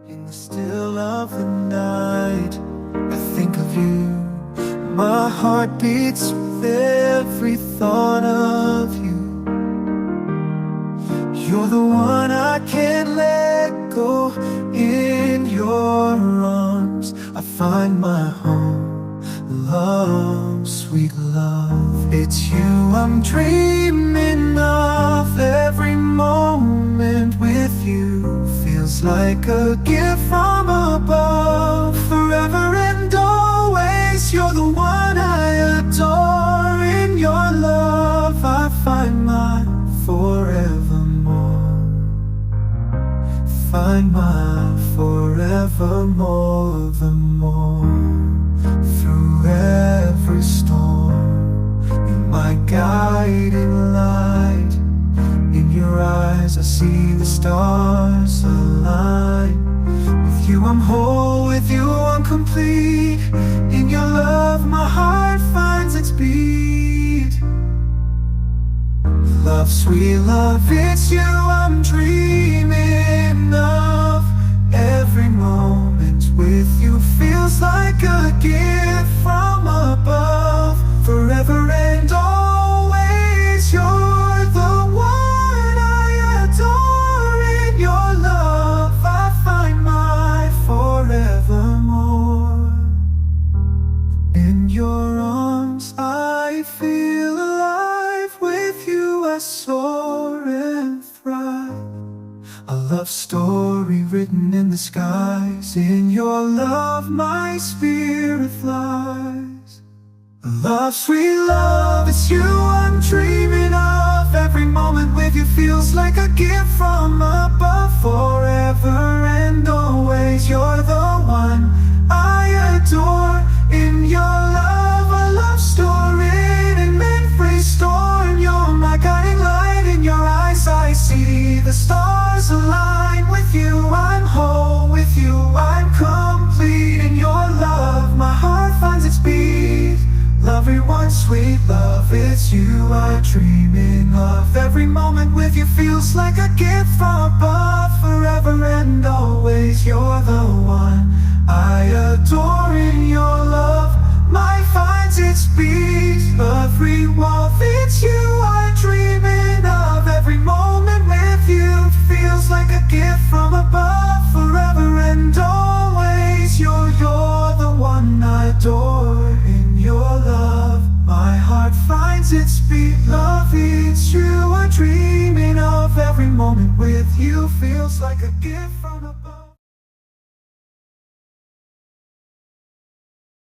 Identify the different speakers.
Speaker 1: In the still of the night, I think of you. My heart beats with every thought of you. You're the one I can't let go. In your arms I find my home. Love, sweet love, it's you I'm dreaming of. Every moment with you feels like a gift from above. Forever and always, you're the one I adore. In your love I find my forevermore. Find my forevermore, the more. Through every storm, you're my guiding light. In your eyes I see the stars align. With you I'm whole, with you I'm complete. In your love my heart finds its beat. Love, sweet love, it's you I'm dreaming of. Every moment with you feels like a gift from above. Forever and always, you're the one I adore. In your love I find my forevermore. In your arms I feel alive. With you I soar and thrive. A love story written in the skies. In your love my spirit flies. Love, sweet love, it's you I'm dreaming of. Every moment with you feels like a gift from above. Forever and always, you're the one I adore. In your love a love story in mid-free storm. You're my guiding light. In your eyes I see the stars align. With you I'm whole, with you I'm complete. In your love my heart finds its beat. Everyone, sweet love, it's you I'm dreaming of. Every moment with you feels like a gift from above. Forever and always, you're the one I adore. In your love my finds its beat. Every walk, it's you I'm dreaming of. Every moment with you feels like a gift from above. Forever and always, you're the one I adore. In your love my heart finds its beat. Love, it's you I'm dreaming of. Every moment with you feels like a gift from above.